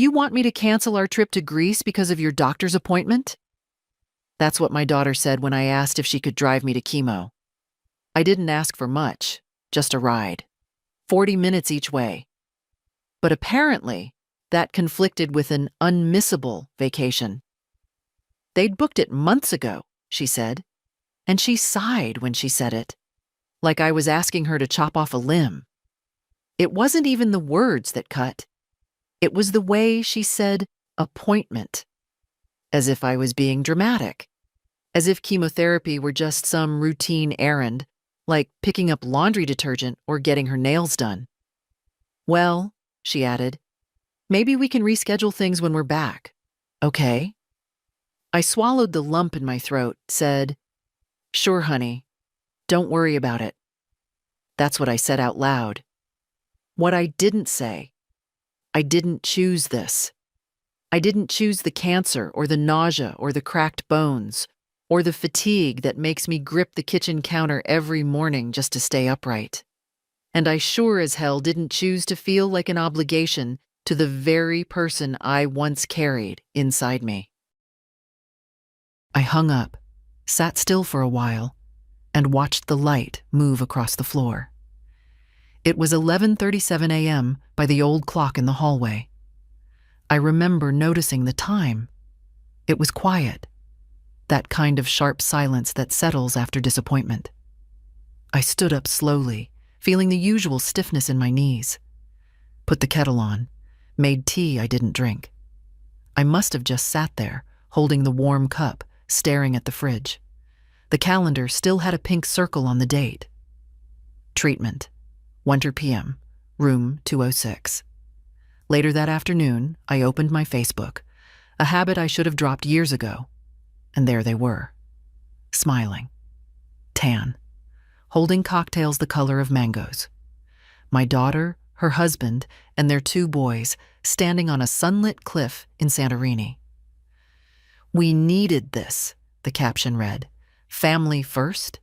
You want me to cancel our trip to Greece because of your doctor's appointment? That's what my daughter said when I asked if she could drive me to chemo. I didn't ask for much, just a ride. 40 minutes each way. But apparently, that conflicted with an unmissable vacation. They'd booked it months ago, she said, and she sighed when she said it, like I was asking her to chop off a limb. It wasn't even the words that cut. It was the way she said appointment, as if I was being dramatic, as if chemotherapy were just some routine errand, like picking up laundry detergent or getting her nails done. Well, she added, maybe we can reschedule things when we're back. Okay? I swallowed the lump in my throat, said, "Sure, honey. Don't worry about it." That's what I said out loud. What I didn't say, I didn't choose this. I didn't choose the cancer or the nausea or the cracked bones or the fatigue that makes me grip the kitchen counter every morning just to stay upright. And I sure as hell didn't choose to feel like an obligation to the very person I once carried inside me. I hung up, sat still for a while, and watched the light move across the floor. It was 11:37 a.m. by the old clock in the hallway. I remember noticing the time. It was quiet, that kind of sharp silence that settles after disappointment. I stood up slowly, feeling the usual stiffness in my knees. Put the kettle on, made tea I didn't drink. I must have just sat there, holding the warm cup, staring at the fridge. The calendar still had a pink circle on the date. Treatment, 1 p.m., room 206. Later that afternoon, I opened my Facebook, a habit I should have dropped years ago. And there they were, smiling, tan, holding cocktails the color of mangoes. My daughter, her husband, and their 2 boys standing on a sunlit cliff in Santorini. "We needed this," the caption read. "Family first."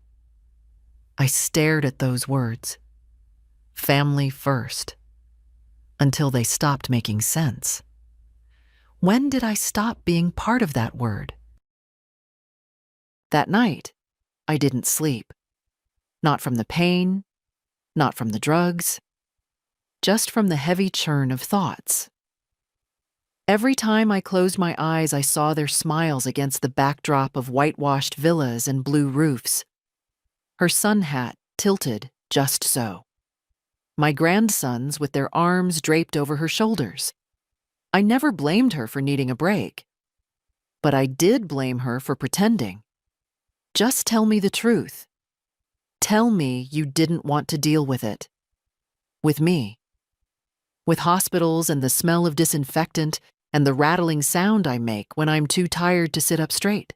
I stared at those words. Family first. Until they stopped making sense. When did I stop being part of that word? That night, I didn't sleep. Not from the pain, not from the drugs, just from the heavy churn of thoughts. Every time I closed my eyes, I saw their smiles against the backdrop of whitewashed villas and blue roofs. Her sun hat tilted just so. My grandsons with their arms draped over her shoulders. I never blamed her for needing a break. But I did blame her for pretending. Just tell me the truth. Tell me you didn't want to deal with it. With me. With hospitals and the smell of disinfectant and the rattling sound I make when I'm too tired to sit up straight.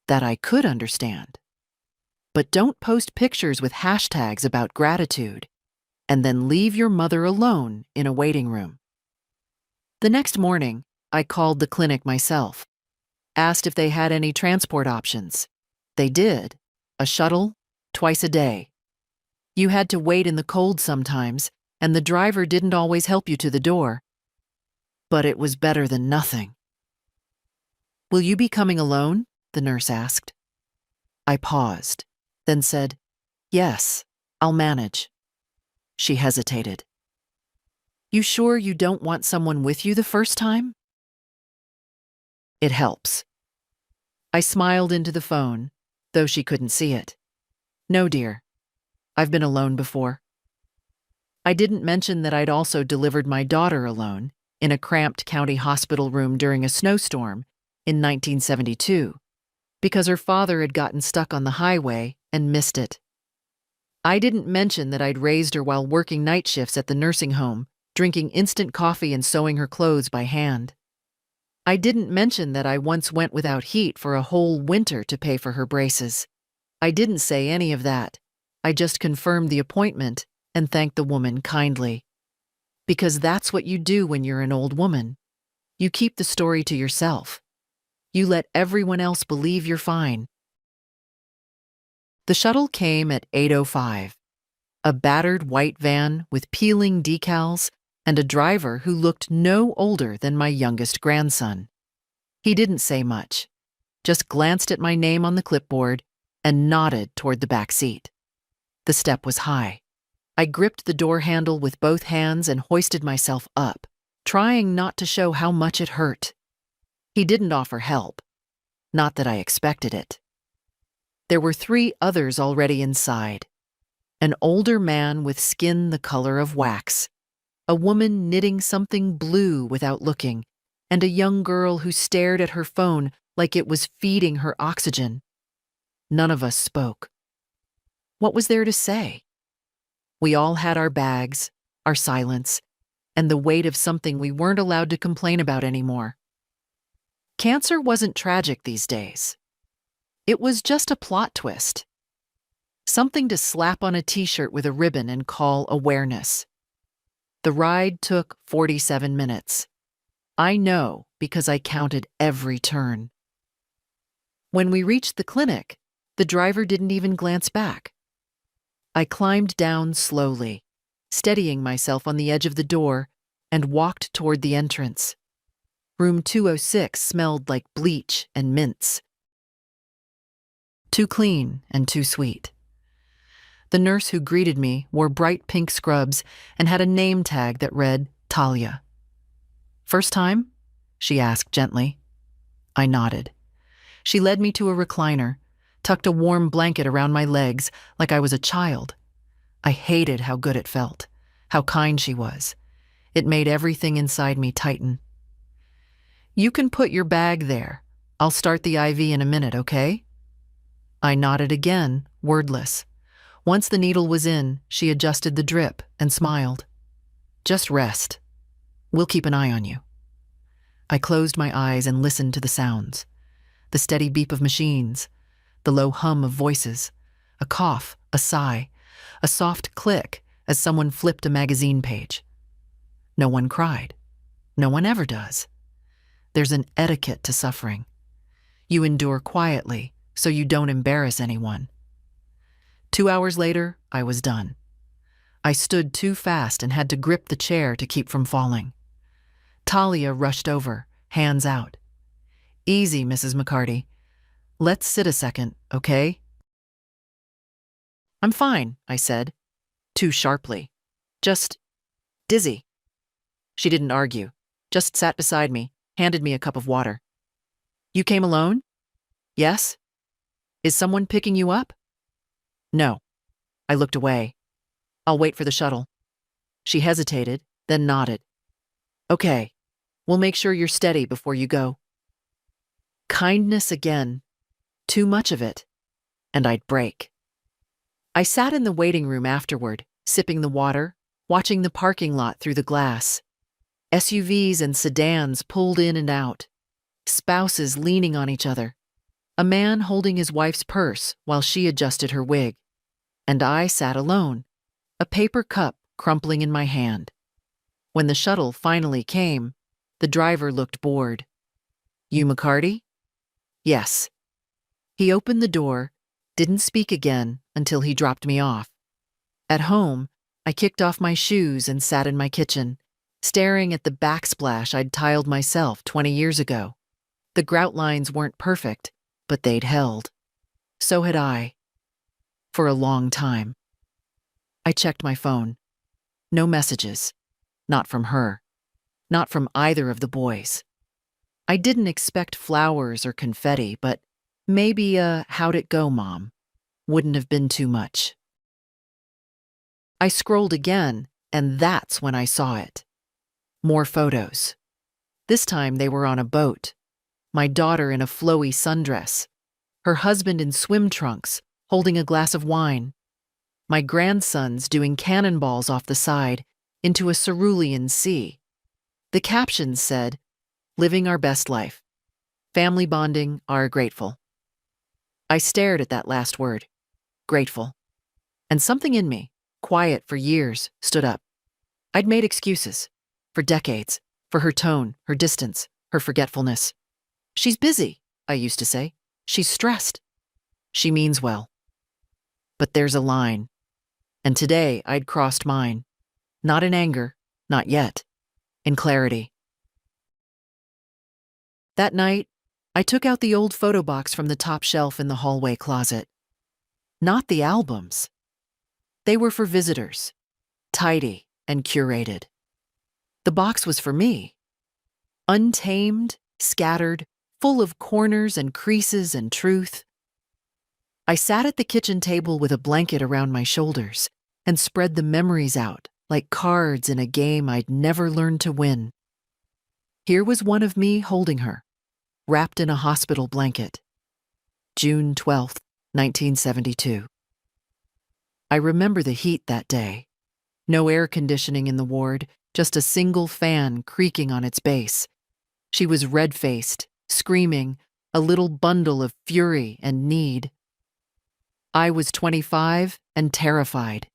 That I could understand. But don't post pictures with hashtags about gratitude and then leave your mother alone in a waiting room. The next morning, I called the clinic myself, asked if they had any transport options. They did. A shuttle, twice a day. You had to wait in the cold sometimes, and the driver didn't always help you to the door. But it was better than nothing. "Will you be coming alone?" the nurse asked. I paused, then said, "Yes, I'll manage." She hesitated. "You sure you don't want someone with you the first time?" "It helps." I smiled into the phone, though she couldn't see it. "No, dear. I've been alone before." I didn't mention that I'd also delivered my daughter alone in a cramped county hospital room during a snowstorm in 1972 because her father had gotten stuck on the highway and missed it. I didn't mention that I'd raised her while working night shifts at the nursing home, drinking instant coffee and sewing her clothes by hand. I didn't mention that I once went without heat for a whole winter to pay for her braces. I didn't say any of that. I just confirmed the appointment and thanked the woman kindly. Because that's what you do when you're an old woman. You keep the story to yourself. You let everyone else believe you're fine. The shuttle came at 8:05. A battered white van with peeling decals, and a driver who looked no older than my youngest grandson. He didn't say much, just glanced at my name on the clipboard and nodded toward the back seat. The step was high. I gripped the door handle with both hands and hoisted myself up, trying not to show how much it hurt. He didn't offer help. Not that I expected it. There were 3 others already inside. An older man with skin the color of wax, a woman knitting something blue without looking, and a young girl who stared at her phone like it was feeding her oxygen. None of us spoke. What was there to say? We all had our bags, our silence, and the weight of something we weren't allowed to complain about anymore. Cancer wasn't tragic these days. It was just a plot twist. Something to slap on a t-shirt with a ribbon and call awareness. The ride took 47 minutes. I know because I counted every turn. When we reached the clinic, the driver didn't even glance back. I climbed down slowly, steadying myself on the edge of the door, and walked toward the entrance. Room 206 smelled like bleach and mints. Too clean and too sweet. The nurse who greeted me wore bright pink scrubs and had a name tag that read Talia. "First time?" she asked gently. I nodded. She led me to a recliner, tucked a warm blanket around my legs like I was a child. I hated how good it felt, how kind she was. It made everything inside me tighten. "You can put your bag there. I'll start the IV in a minute, okay?" I nodded again, wordless. Once the needle was in, she adjusted the drip and smiled. "Just rest. We'll keep an eye on you." I closed my eyes and listened to the sounds. The steady beep of machines, the low hum of voices, a cough, a sigh, a soft click as someone flipped a magazine page. No one cried. No one ever does. There's an etiquette to suffering. You endure quietly so you don't embarrass anyone. 2 hours later, I was done. I stood too fast and had to grip the chair to keep from falling. Talia rushed over, hands out. "Easy, Mrs. McCarty. Let's sit a second, okay?" "I'm fine," I said, too sharply. "Just dizzy." She didn't argue, just sat beside me, handed me a cup of water. "You came alone?" "Yes." "Is someone picking you up?" "No." I looked away. "I'll wait for the shuttle." She hesitated, then nodded. "Okay, we'll make sure you're steady before you go." Kindness again. Too much of it, and I'd break. I sat in the waiting room afterward, sipping the water, watching the parking lot through the glass. SUVs and sedans pulled in and out, spouses leaning on each other, a man holding his wife's purse while she adjusted her wig. And I sat alone, a paper cup crumpling in my hand. When the shuttle finally came, the driver looked bored. "You McCarty?" "Yes." He opened the door, didn't speak again until he dropped me off. At home, I kicked off my shoes and sat in my kitchen, staring at the backsplash I'd tiled myself 20 years ago. The grout lines weren't perfect, but they'd held. So had I. For a long time. I checked my phone. No messages. Not from her. Not from either of the boys. I didn't expect flowers or confetti, but maybe a "how'd it go, Mom?" wouldn't have been too much. I scrolled again, and that's when I saw it. More photos. This time they were on a boat. My daughter in a flowy sundress. Her husband in swim trunks, holding a glass of wine. My grandsons doing cannonballs off the side into a cerulean sea. The captions said, "Living our best life. Family bonding, are grateful." I stared at that last word, grateful. And something in me, quiet for years, stood up. I'd made excuses. For decades. For her tone, her distance, her forgetfulness. "She's busy," I used to say. "She's stressed." "She means well." But there's a line. And today I'd crossed mine. Not in anger, Not yet. In clarity. That night, I took out the old photo box from the top shelf in the hallway closet. Not the albums. They were for visitors, tidy and curated. The box was for me. Untamed, scattered, full of corners and creases and truth. I sat at the kitchen table with a blanket around my shoulders and spread the memories out like cards in a game I'd never learned to win. Here was one of me holding her, wrapped in a hospital blanket. June 12th, 1972. I remember the heat that day. No air conditioning in the ward, just a single fan creaking on its base. She was red-faced, screaming, a little bundle of fury and need. I was 25 and terrified.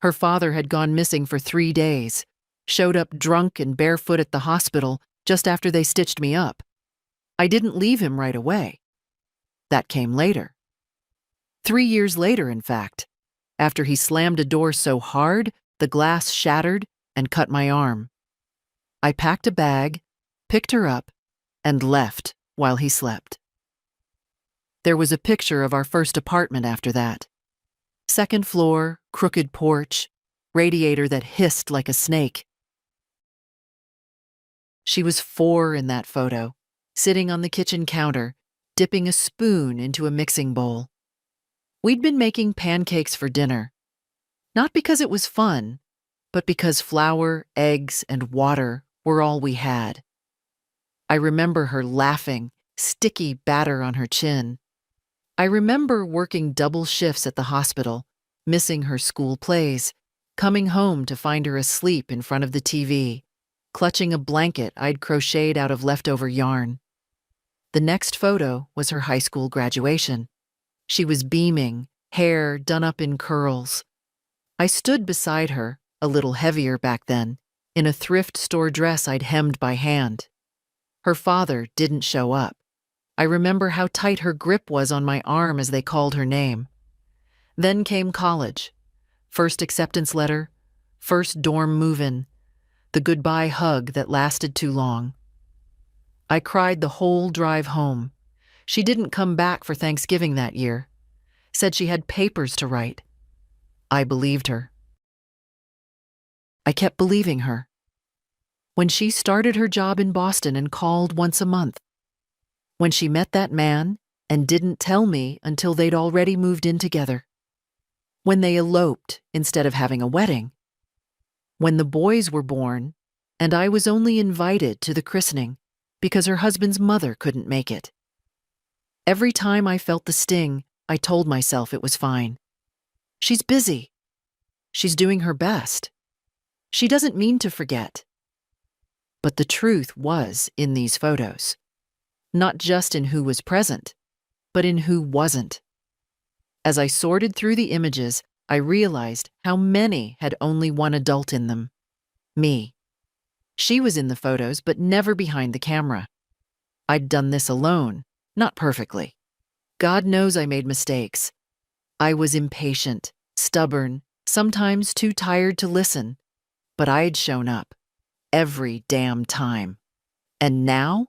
Her father had gone missing for 3 days, showed up drunk and barefoot at the hospital just after they stitched me up. I didn't leave him right away. That came later. 3 years later, in fact, after he slammed a door so hard, the glass shattered and cut my arm. I packed a bag, picked her up, and left while he slept. There was a picture of our first apartment after that. Second floor, crooked porch, radiator that hissed like a snake. She was 4 in that photo, sitting on the kitchen counter, dipping a spoon into a mixing bowl. We'd been making pancakes for dinner, not because it was fun, but because flour, eggs, and water were all we had. I remember her laughing, sticky batter on her chin. I remember working double shifts at the hospital, missing her school plays, coming home to find her asleep in front of the TV, clutching a blanket I'd crocheted out of leftover yarn. The next photo was her high school graduation. She was beaming, hair done up in curls. I stood beside her, a little heavier back then, in a thrift store dress I'd hemmed by hand. Her father didn't show up. I remember how tight her grip was on my arm as they called her name. Then came college. First acceptance letter, first dorm move-in, the goodbye hug that lasted too long. I cried the whole drive home. She didn't come back for Thanksgiving that year. Said she had papers to write. I believed her. I kept believing her. When she started her job in Boston and called once a month. When she met that man and didn't tell me until they'd already moved in together. When they eloped instead of having a wedding. When the boys were born and I was only invited to the christening because her husband's mother couldn't make it. Every time I felt the sting, I told myself it was fine. She's busy. She's doing her best. She doesn't mean to forget. But the truth was in these photos. Not just in who was present, but in who wasn't. As I sorted through the images, I realized how many had only one adult in them. Me. She was in the photos, but never behind the camera. I'd done this alone, not perfectly. God knows I made mistakes. I was impatient, stubborn, sometimes too tired to listen. But I'd shown up. Every damn time. And now?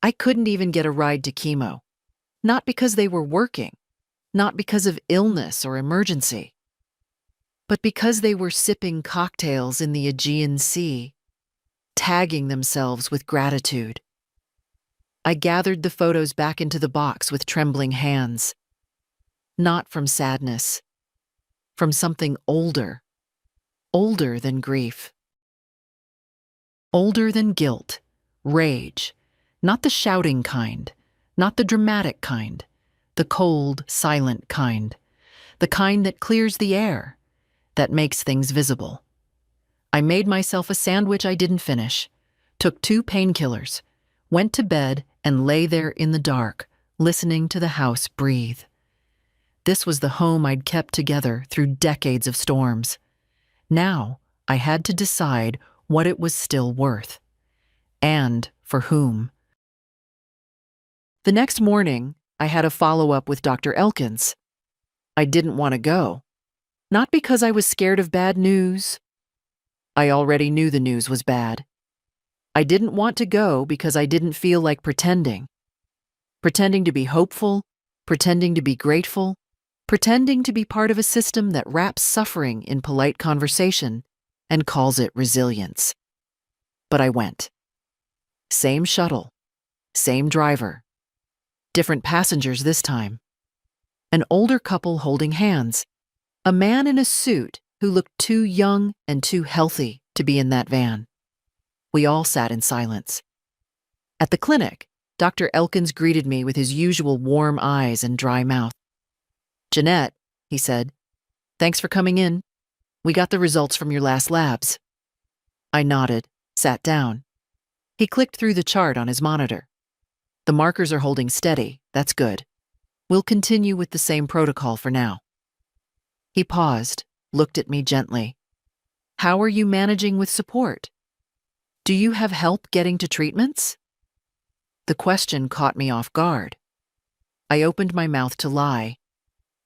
I couldn't even get a ride to Chemo. Not because they were working. Not because of illness or emergency. But because they were sipping cocktails in the Aegean Sea. Tagging themselves with gratitude. I gathered the photos back into the box with trembling hands. Not from sadness. From something older. Older than grief. Older than guilt, rage, not the shouting kind, not the dramatic kind, the cold, silent kind, the kind that clears the air, that makes things visible. I made myself a sandwich I didn't finish, took 2 painkillers, went to bed and lay there in the dark, listening to the house breathe. This was the home I'd kept together through decades of storms. Now I had to decide what it was still worth, and for whom. The next morning, I had a follow-up with Dr. Elkins. I didn't want to go, not because I was scared of bad news. I already knew the news was bad. I didn't want to go because I didn't feel like pretending. Pretending to be hopeful, pretending to be grateful, pretending to be part of a system that wraps suffering in polite conversation and calls it resilience. But I went. Same shuttle, same driver, different passengers this time. An older couple holding hands, a man in a suit who looked too young and too healthy to be in that van. We all sat in silence. At the clinic, Dr. Elkins greeted me with his usual warm eyes and dry mouth. "Jeanette," he said, "thanks for coming in. We got the results from your last labs." I nodded, sat down. He clicked through the chart on his monitor. "The markers are holding steady. That's good. We'll continue with the same protocol for now." He paused, looked at me gently. "How are you managing with support? Do you have help getting to treatments?" The question caught me off guard. I opened my mouth to lie.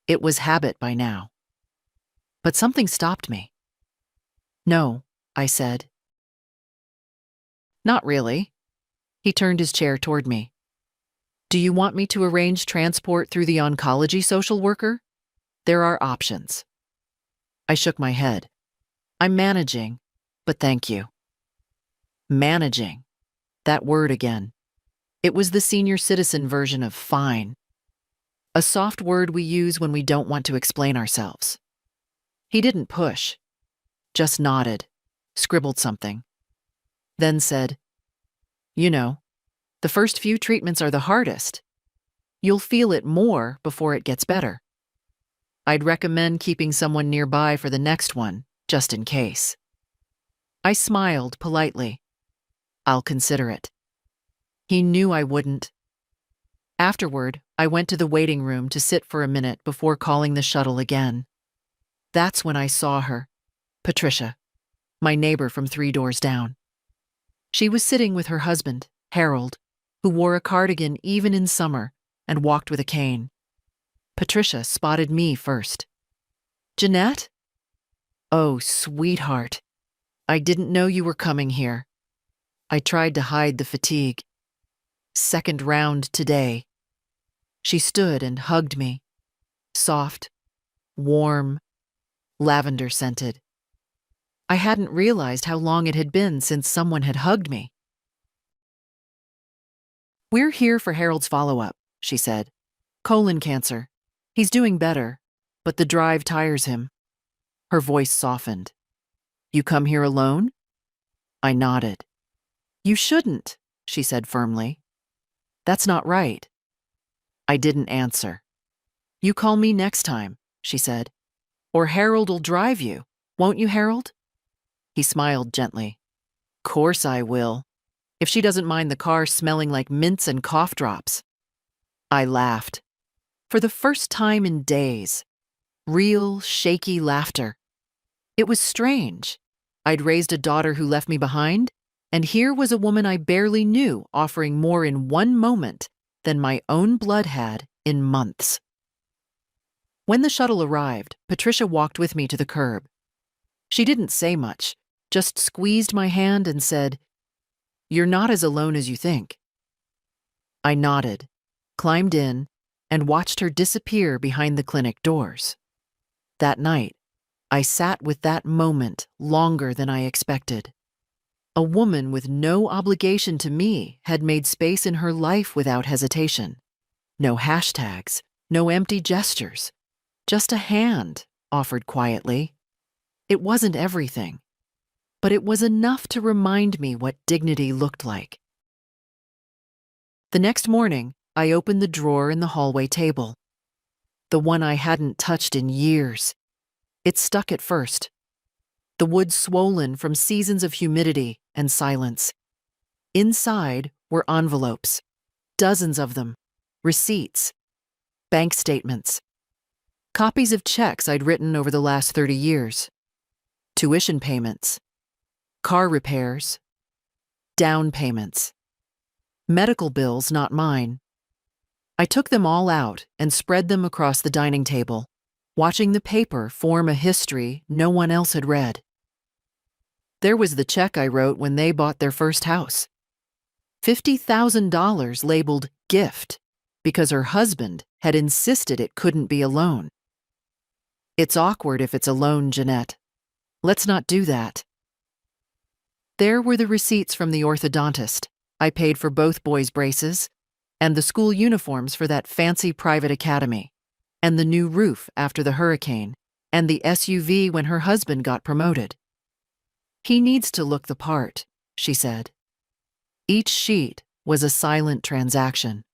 It was habit by now. But something stopped me. "No," I said. "Not really." He turned his chair toward me. "Do you want me to arrange transport through the oncology social worker? There are options." I shook my head. "I'm managing, but thank you." Managing. That word again. It was the senior citizen version of fine. A soft word we use when we don't want to explain ourselves. He didn't push, just nodded, scribbled something, then said, "You know, the first few treatments are the hardest. You'll feel it more before it gets better. I'd recommend keeping someone nearby for the next one, just in case." I smiled politely. "I'll consider it." He knew I wouldn't. Afterward, I went to the waiting room to sit for a minute before calling the shuttle again. That's when I saw her, Patricia, my neighbor from 3 doors down. She was sitting with her husband, Harold, who wore a cardigan even in summer and walked with a cane. Patricia spotted me first. "Jeanette?" "Oh, sweetheart. I didn't know you were coming here." I tried to hide the fatigue. "Second round today." She stood and hugged me. Soft, warm, lavender-scented. I hadn't realized how long it had been since someone had hugged me. "We're here for Harold's follow-up," she said. "Colon cancer. He's doing better, but the drive tires him." Her voice softened. "You come here alone?" I nodded. "You shouldn't," she said firmly. "That's not right." I didn't answer. "You call me next time," she said. "Or Harold'll drive you. Won't you, Harold?" He smiled gently. "Course I will, if she doesn't mind the car smelling like mints and cough drops." I laughed. For the first time in days. Real, shaky laughter. It was strange. I'd raised a daughter who left me behind, and here was a woman I barely knew offering more in one moment than my own blood had in months. When the shuttle arrived, Patricia walked with me to the curb. She didn't say much, just squeezed my hand and said, "You're not as alone as you think." I nodded, climbed in, and watched her disappear behind the clinic doors. That night, I sat with that moment longer than I expected. A woman with no obligation to me had made space in her life without hesitation. No hashtags, no empty gestures. Just a hand, offered quietly. It wasn't everything, but it was enough to remind me what dignity looked like. The next morning, I opened the drawer in the hallway table. The one I hadn't touched in years. It stuck at first. The wood swollen from seasons of humidity and silence. Inside were envelopes, dozens of them, receipts, bank statements, copies of checks I'd written over the last 30 years, tuition payments, car repairs, down payments, medical bills not mine. I took them all out and spread them across the dining table, watching the paper form a history no one else had read. There was the check I wrote when they bought their first house. $50,000 labeled gift because her husband had insisted it couldn't be a loan. It's awkward if it's a loan, Jeanette. Let's not do that. There were the receipts from the orthodontist. I paid for both boys' braces, and the school uniforms for that fancy private academy, and the new roof after the hurricane, and the SUV when her husband got promoted. He needs to look the part, she said. Each sheet was a silent transaction,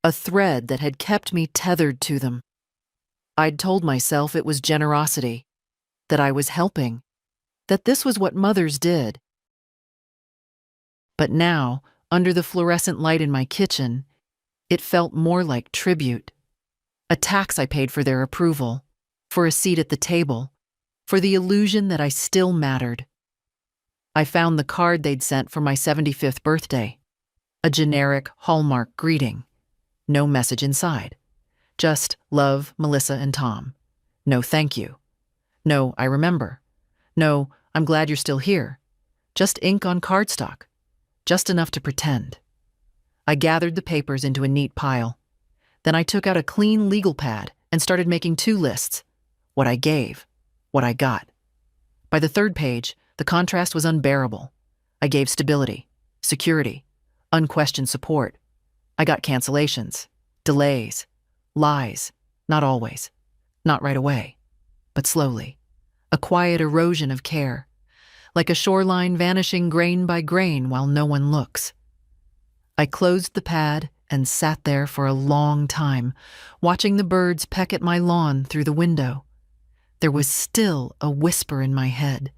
a thread that had kept me tethered to them. I'd told myself it was generosity, that I was helping, that this was what mothers did. But now, under the fluorescent light in my kitchen, it felt more like tribute. A tax I paid for their approval, for a seat at the table, for the illusion that I still mattered. I found the card they'd sent for my 75th birthday. A generic Hallmark greeting. No message inside. Just love, Melissa and Tom. No thank you. No, I remember. No, I'm glad you're still here. Just ink on cardstock. Just enough to pretend. I gathered the papers into a neat pile. Then I took out a clean legal pad and started making 2 lists. What I gave, what I got. By the 3rd page, the contrast was unbearable. I gave stability, security, unquestioned support. I got cancellations, delays, lies, not always, not right away, but slowly. A quiet erosion of care, like a shoreline vanishing grain by grain while no one looks. I closed the pad and sat there for a long time, watching the birds peck at my lawn through the window. There was still a whisper in my head.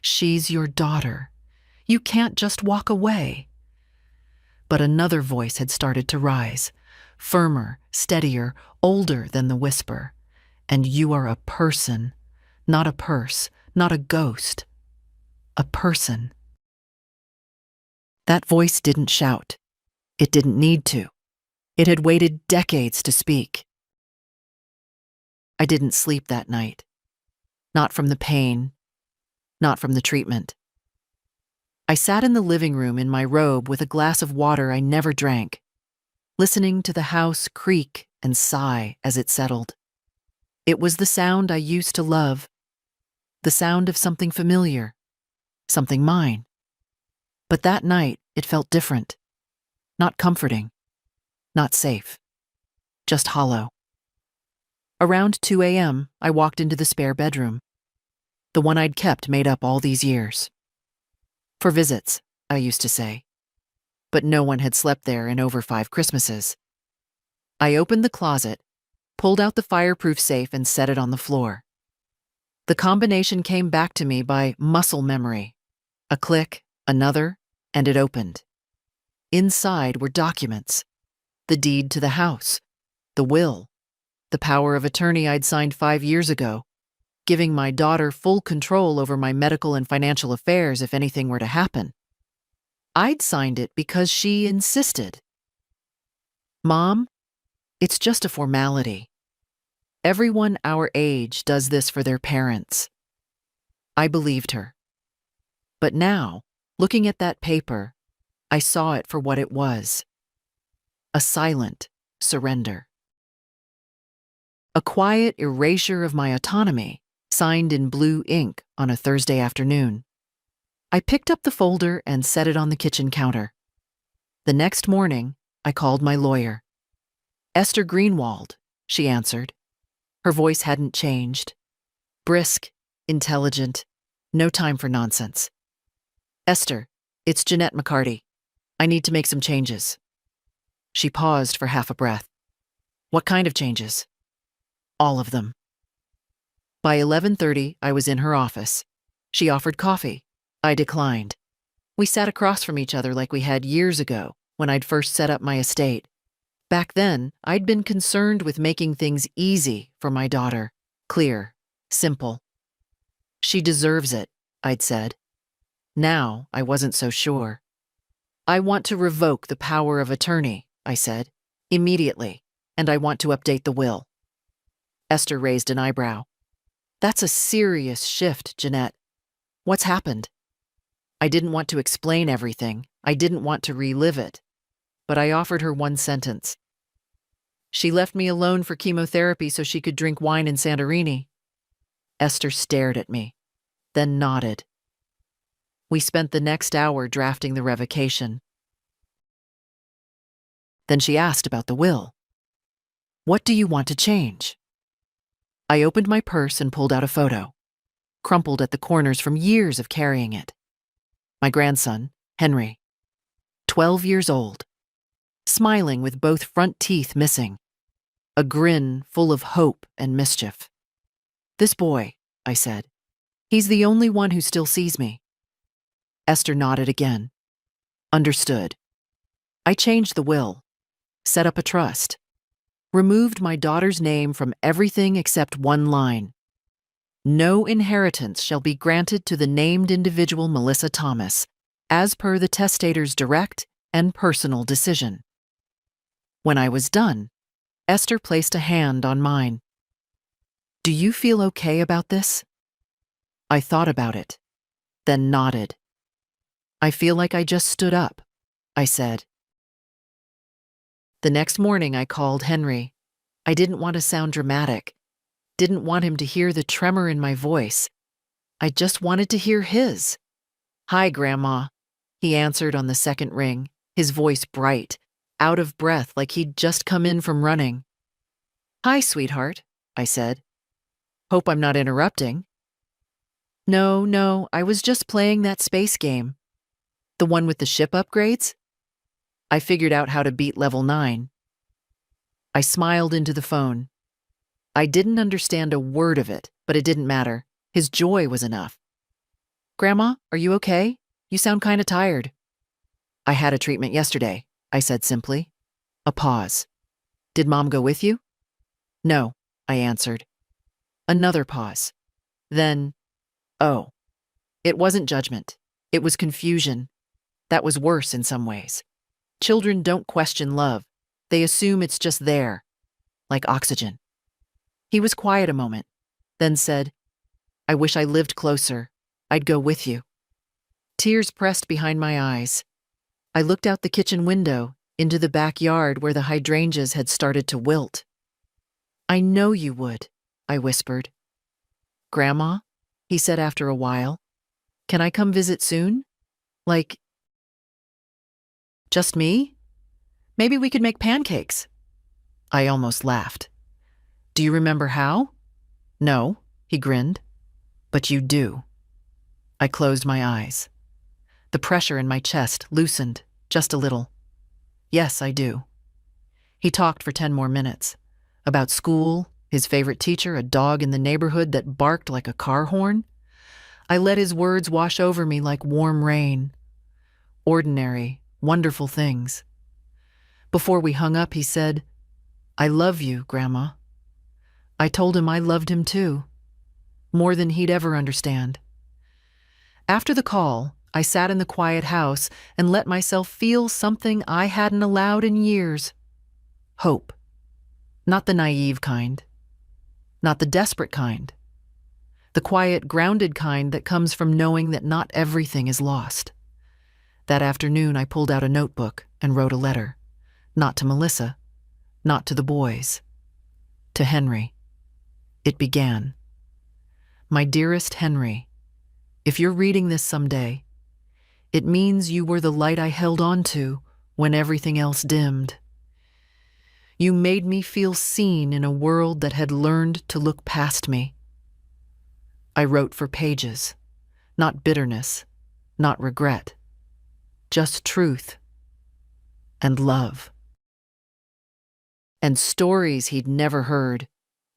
She's your daughter. You can't just walk away. But another voice had started to rise, firmer, steadier, older than the whisper. And you are a person, not a purse, not a ghost. A person. That voice didn't shout. It didn't need to. It had waited decades to speak. I didn't sleep that night. Not from the pain, not from the treatment. I sat in the living room in my robe with a glass of water I never drank, listening to the house creak and sigh as it settled. It was the sound I used to love, the sound of something familiar, something mine. But that night, it felt different. Not comforting, not safe, just hollow. Around 2 a.m., I walked into the spare bedroom, the one I'd kept made up all these years. For visits, I used to say. But no one had slept there in over 5 Christmases. I opened the closet, pulled out the fireproof safe and set it on the floor. The combination came back to me by muscle memory. A click, another, and it opened. Inside were documents. The deed to the house, the will, the power of attorney I'd signed 5 years ago, giving my daughter full control over my medical and financial affairs if anything were to happen. I'd signed it because she insisted. Mom, it's just a formality. Everyone our age does this for their parents. I believed her. But now, looking at that paper, I saw it for what it was. A silent surrender. A quiet erasure of my autonomy, signed in blue ink on a Thursday afternoon. I picked up the folder and set it on the kitchen counter. The next morning, I called my lawyer. Esther Greenwald, she answered. Her voice hadn't changed. Brisk, intelligent, no time for nonsense. Esther, it's Jeanette McCarty. I need to make some changes. She paused for half a breath. What kind of changes? All of them. By 11:30, I was in her office. She offered coffee. I declined. We sat across from each other like we had years ago when I'd first set up my estate. Back then, I'd been concerned with making things easy for my daughter. Clear, simple. She deserves it, I'd said. Now, I wasn't so sure. I want to revoke the power of attorney, I said, immediately, and I want to update the will. Esther raised an eyebrow. That's a serious shift, Jeanette. What's happened? I didn't want to explain everything. I didn't want to relive it. But I offered her one sentence. She left me alone for chemotherapy so she could drink wine in Santorini. Esther stared at me, then nodded. We spent the next hour drafting the revocation. Then she asked about the will. What do you want to change? I opened my purse and pulled out a photo, crumpled at the corners from years of carrying it. My grandson, Henry, 12 years old, smiling with both front teeth missing, a grin full of hope and mischief. This boy, I said, he's the only one who still sees me. Esther nodded again. Understood. I changed the will, set up a trust, removed my daughter's name from everything except one line. No inheritance shall be granted to the named individual Melissa Thomas, as per the testator's direct and personal decision. When I was done, Esther placed a hand on mine. Do you feel okay about this? I thought about it, then nodded. I feel like I just stood up, I said. The next morning I called Henry. I didn't want to sound dramatic, didn't want him to hear the tremor in my voice. I just wanted to hear his. Hi, Grandma, he answered on the second ring, his voice bright, out of breath like he'd just come in from running. Hi, sweetheart, I said. Hope I'm not interrupting. No, I was just playing that space game. The one with the ship upgrades? I figured out how to beat level 9. I smiled into the phone. I didn't understand a word of it, but it didn't matter. His joy was enough. Grandma, are you okay? You sound kinda tired. I had a treatment yesterday, I said simply. A pause. Did Mom go with you? No, I answered. Another pause. Then, oh. It wasn't judgment. It was confusion. That was worse in some ways. Children don't question love. They assume it's just there, like oxygen. He was quiet a moment, then said, I wish I lived closer. I'd go with you. Tears pressed behind my eyes. I looked out the kitchen window into the backyard where the hydrangeas had started to wilt. I know you would, I whispered. Grandma, he said after a while, can I come visit soon? Like, just me? Maybe we could make pancakes. I almost laughed. Do you remember how? No, he grinned. But you do. I closed my eyes. The pressure in my chest loosened just a little. Yes, I do. He talked for 10 more minutes. About school, his favorite teacher, a dog in the neighborhood that barked like a car horn. I let his words wash over me like warm rain. Ordinary, wonderful things. Before we hung up, he said, I love you, Grandma. I told him I loved him too, more than he'd ever understand. After the call, I sat in the quiet house and let myself feel something I hadn't allowed in years. Hope. Not the naive kind. Not the desperate kind. The quiet, grounded kind that comes from knowing that not everything is lost. That afternoon, I pulled out a notebook and wrote a letter. Not to Melissa, not to the boys, to Henry. It began. My dearest Henry, if you're reading this someday, it means you were the light I held on to when everything else dimmed. You made me feel seen in a world that had learned to look past me. I wrote for pages, not bitterness, not regret, just truth and love. And stories he'd never heard,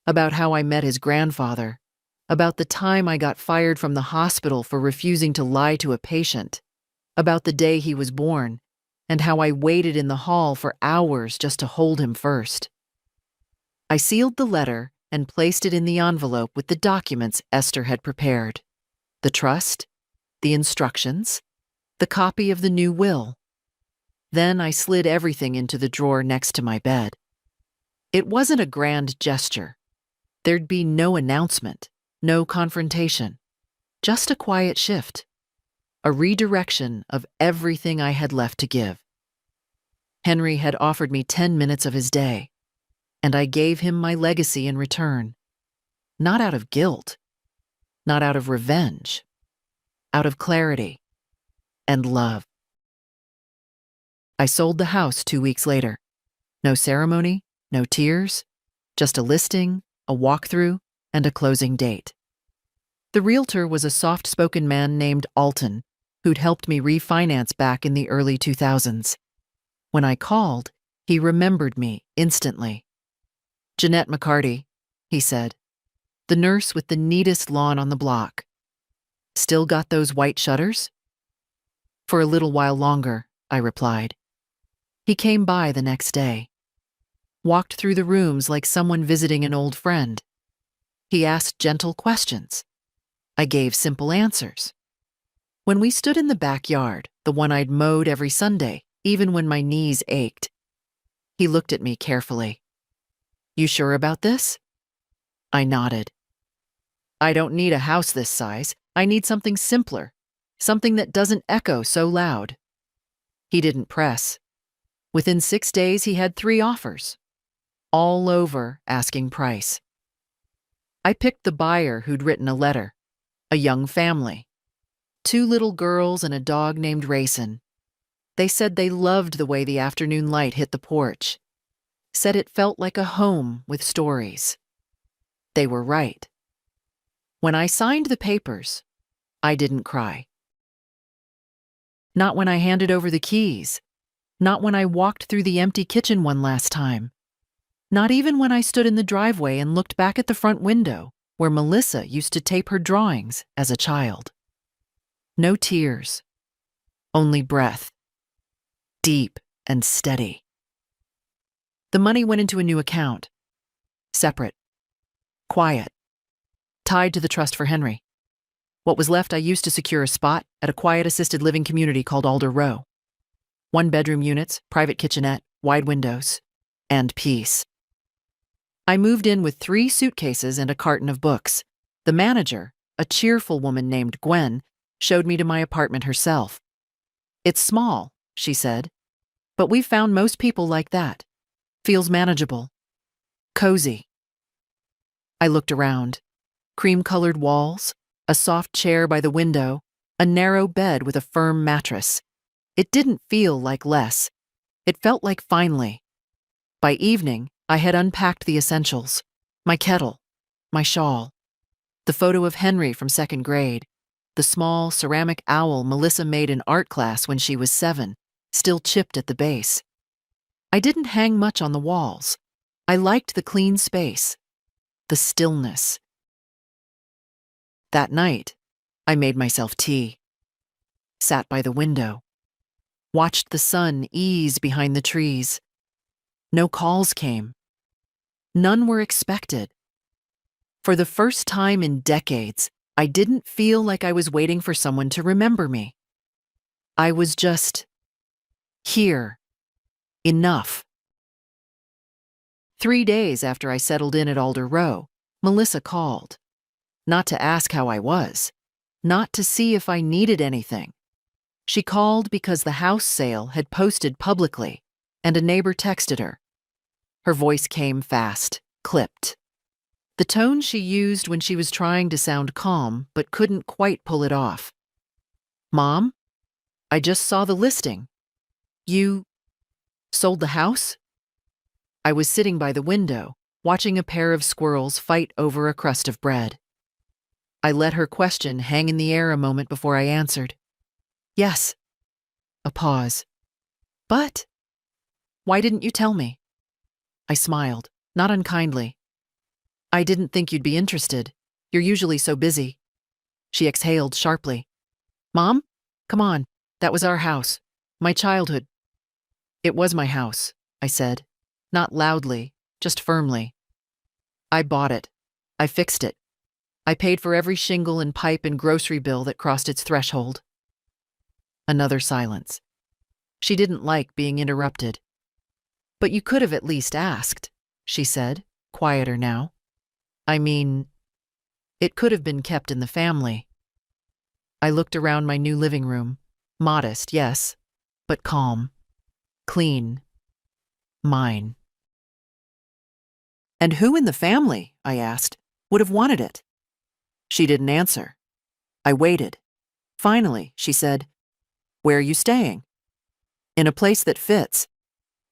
about how I met his grandfather, about the time I got fired from the hospital for refusing to lie to a patient, about the day he was born, and how I waited in the hall for hours just to hold him first. I sealed the letter and placed it in the envelope with the documents Esther had prepared. The trust, the instructions, the copy of the new will. Then I slid everything into the drawer next to my bed. It wasn't a grand gesture. There'd be no announcement, no confrontation. Just a quiet shift, a redirection of everything I had left to give. Henry had offered me 10 minutes of his day, and I gave him my legacy in return. Not out of guilt, not out of revenge, out of clarity and love. I sold the house 2 weeks later. No ceremony, no tears, just a listing, a walkthrough, and a closing date. The realtor was a soft-spoken man named Alton, who'd helped me refinance back in the early 2000s. When I called, he remembered me instantly. "Jeanette McCarty," he said. "The nurse with the neatest lawn on the block. Still got those white shutters?" "For a little while longer," I replied. He came by the next day. Walked through the rooms like someone visiting an old friend. He asked gentle questions. I gave simple answers. When we stood in the backyard, the one I'd mowed every Sunday, even when my knees ached, he looked at me carefully. "You sure about this?" I nodded. "I don't need a house this size. I need something simpler, something that doesn't echo so loud." He didn't press. Within 6 days, he had 3 offers, all over asking price. I picked the buyer who'd written a letter, a young family, 2 little girls and a dog named Rayson. They said they loved the way the afternoon light hit the porch, said it felt like a home with stories. They were right. When I signed the papers, I didn't cry. Not when I handed over the keys. Not when I walked through the empty kitchen one last time. Not even when I stood in the driveway and looked back at the front window where Melissa used to tape her drawings as a child. No tears, only breath, deep and steady. The money went into a new account, separate, quiet, tied to the trust for Henry. What was left I used to secure a spot at a quiet assisted living community called Alder Row. 1-bedroom units, private kitchenette, wide windows, and peace. I moved in with 3 suitcases and a carton of books. The manager, a cheerful woman named Gwen, showed me to my apartment herself. "It's small," she said, "but we've found most people like that. Feels manageable. Cozy." I looked around. Cream-colored walls, a soft chair by the window, a narrow bed with a firm mattress. It didn't feel like less. It felt like finally. By evening, I had unpacked the essentials. My kettle, my shawl, the photo of Henry from 2nd grade, the small ceramic owl Melissa made in art class when she was 7, still chipped at the base. I didn't hang much on the walls. I liked the clean space, the stillness. That night, I made myself tea, sat by the window, watched the sun ease behind the trees. No calls came. None were expected. For the first time in decades, I didn't feel like I was waiting for someone to remember me. I was just here. Enough. 3 days after I settled in at Alder Row, Melissa called. Not to ask how I was, not to see if I needed anything. She called because the house sale had posted publicly, and a neighbor texted her. Her voice came fast, clipped. The tone she used when she was trying to sound calm but couldn't quite pull it off. "Mom, I just saw the listing. You sold the house?" I was sitting by the window, watching a pair of squirrels fight over a crust of bread. I let her question hang in the air a moment before I answered. "Yes." A pause. "But why didn't you tell me?" I smiled, not unkindly. "I didn't think you'd be interested. You're usually so busy." She exhaled sharply. "Mom, come on. That was our house. My childhood." "It was my house," I said, not loudly, just firmly. "I bought it. I fixed it. I paid for every shingle and pipe and grocery bill that crossed its threshold." Another silence. She didn't like being interrupted. "But you could have at least asked," she said, quieter now. "I mean, it could have been kept in the family." I looked around my new living room. Modest, yes, but calm. Clean. Mine. "And who in the family," I asked, "would have wanted it?" She didn't answer. I waited. Finally, she said, "Where are you staying?" "In a place that fits,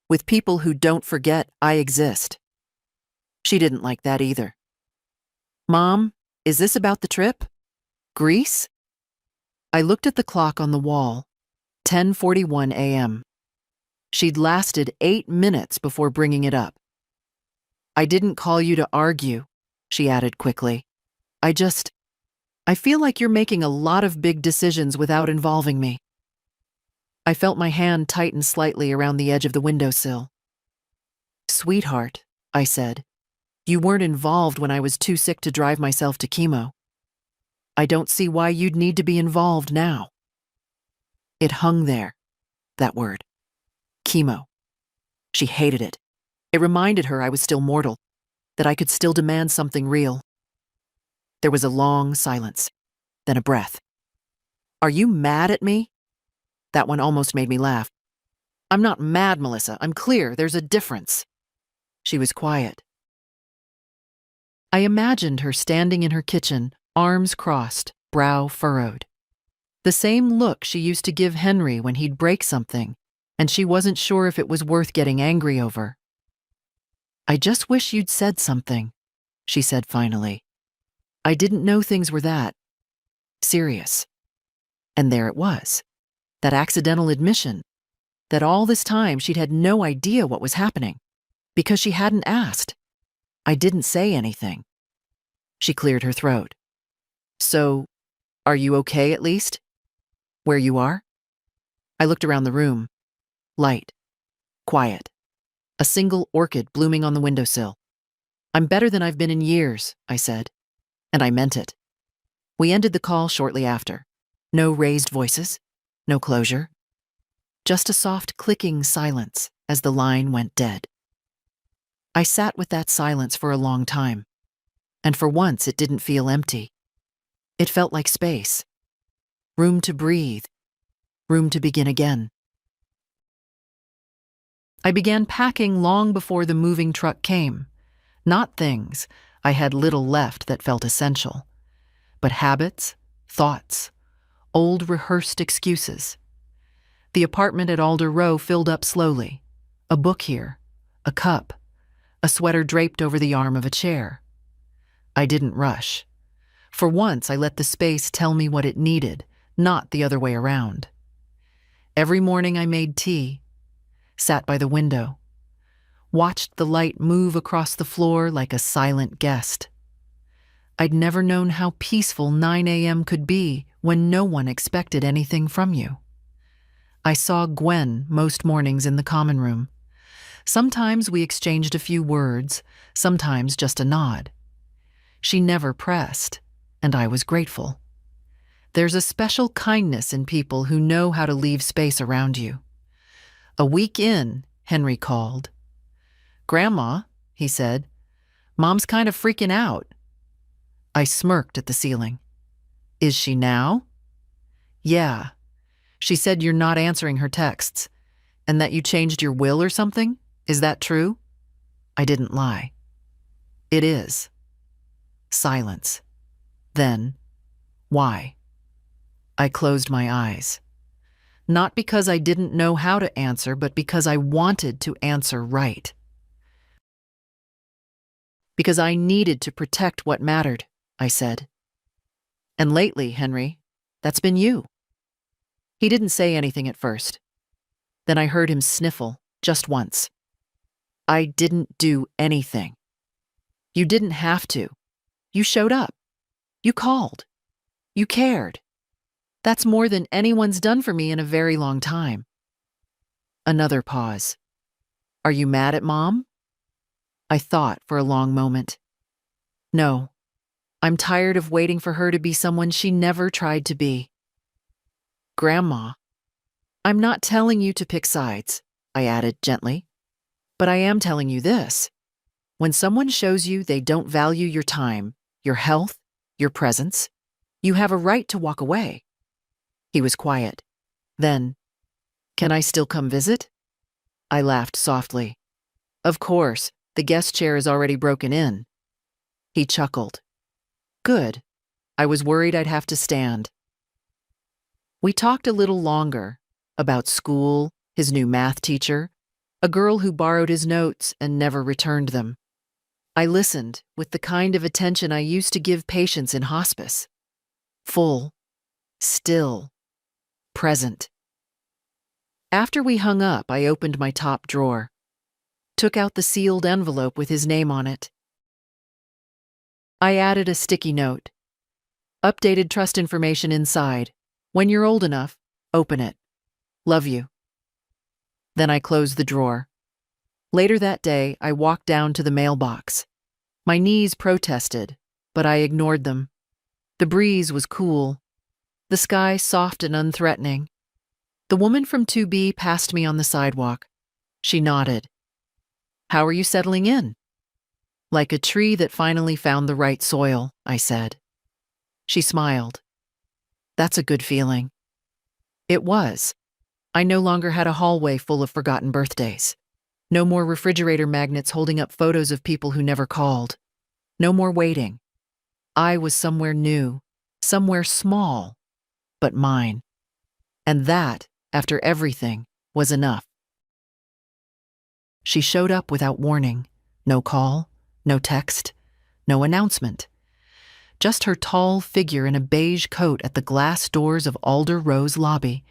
with people who don't forget I exist." She didn't like that either. "Mom, is this about the trip? Greece?" I looked at the clock on the wall. 10:41 a.m. She'd lasted 8 minutes before bringing it up. "I didn't call you to argue," she added quickly. I feel like you're making a lot of big decisions without involving me." I felt my hand tighten slightly around the edge of the windowsill. "Sweetheart," I said, "you weren't involved when I was too sick to drive myself to chemo. I don't see why you'd need to be involved now." It hung there, that word. Chemo. She hated it. It reminded her I was still mortal, that I could still demand something real. There was a long silence, then a breath. "Are you mad at me?" That one almost made me laugh. "I'm not mad, Melissa. I'm clear. There's a difference." She was quiet. I imagined her standing in her kitchen, arms crossed, brow furrowed. The same look she used to give Henry when he'd break something, and she wasn't sure if it was worth getting angry over. "I just wish you'd said something," she said finally. "I didn't know things were that serious." And there it was, that accidental admission, that all this time she'd had no idea what was happening, because she hadn't asked. I didn't say anything. She cleared her throat. "So, are you okay at least? Where you are?" I looked around the room. Light. Quiet. A single orchid blooming on the windowsill. "I'm better than I've been in years," I said. And I meant it. We ended the call shortly after. No raised voices. No closure. Just a soft clicking silence as the line went dead. I sat with that silence for a long time. And for once it didn't feel empty. It felt like space. Room to breathe. Room to begin again. I began packing long before the moving truck came. Not things. I had little left that felt essential. But habits, thoughts, old rehearsed excuses. The apartment at Alder Row filled up slowly. A book here, a cup, a sweater draped over the arm of a chair. I didn't rush. For once, I let the space tell me what it needed, not the other way around. Every morning I made tea, sat by the window, watched the light move across the floor like a silent guest. I'd never known how peaceful 9 a.m. could be when no one expected anything from you. I saw Gwen most mornings in the common room. Sometimes we exchanged a few words, sometimes just a nod. She never pressed, and I was grateful. There's a special kindness in people who know how to leave space around you. A week in, Henry called. "Grandma," he said, "Mom's kind of freaking out." I smirked at the ceiling. "Is she now?" "Yeah. She said you're not answering her texts, and that you changed your will or something. Is that true?" I didn't lie. "It is." Silence. Then, "Why?" I closed my eyes. Not because I didn't know how to answer, but because I wanted to answer right. "Because I needed to protect what mattered," I said. "And lately, Henry, that's been you." He didn't say anything at first. Then I heard him sniffle, just once. "I didn't do anything." "You didn't have to. You showed up. You called. You cared. That's more than anyone's done for me in a very long time." Another pause. "Are you mad at Mom?" I thought for a long moment. "No. I'm tired of waiting for her to be someone she never tried to be." "Grandma, I'm not telling you to pick sides," I added gently. "But I am telling you this. When someone shows you they don't value your time, your health, your presence, you have a right to walk away. He was quiet. Then, "Can I still come visit?" I laughed softly. "Of course, the guest chair is already broken in." He chuckled. "Good. I was worried I'd have to stand." We talked a little longer about school, his new math teacher, a girl who borrowed his notes and never returned them. I listened with the kind of attention I used to give patients in hospice. Full, still, present. After we hung up, I opened my top drawer, took out the sealed envelope with his name on it. I added a sticky note. Updated trust information inside. When you're old enough, open it. Love you. Then I closed the drawer. Later that day, I walked down to the mailbox. My knees protested, but I ignored them. The breeze was cool, the sky soft and unthreatening. The woman from 2B passed me on the sidewalk. She nodded. "How are you settling in?" "Like a tree that finally found the right soil," I said. She smiled. "That's a good feeling." It was. I no longer had a hallway full of forgotten birthdays. No more refrigerator magnets holding up photos of people who never called. No more waiting. I was somewhere new, somewhere small, but mine. And that, after everything, was enough. She showed up without warning. No call, no text, no announcement. Just her tall figure in a beige coat at the glass doors of Alder Rose lobby,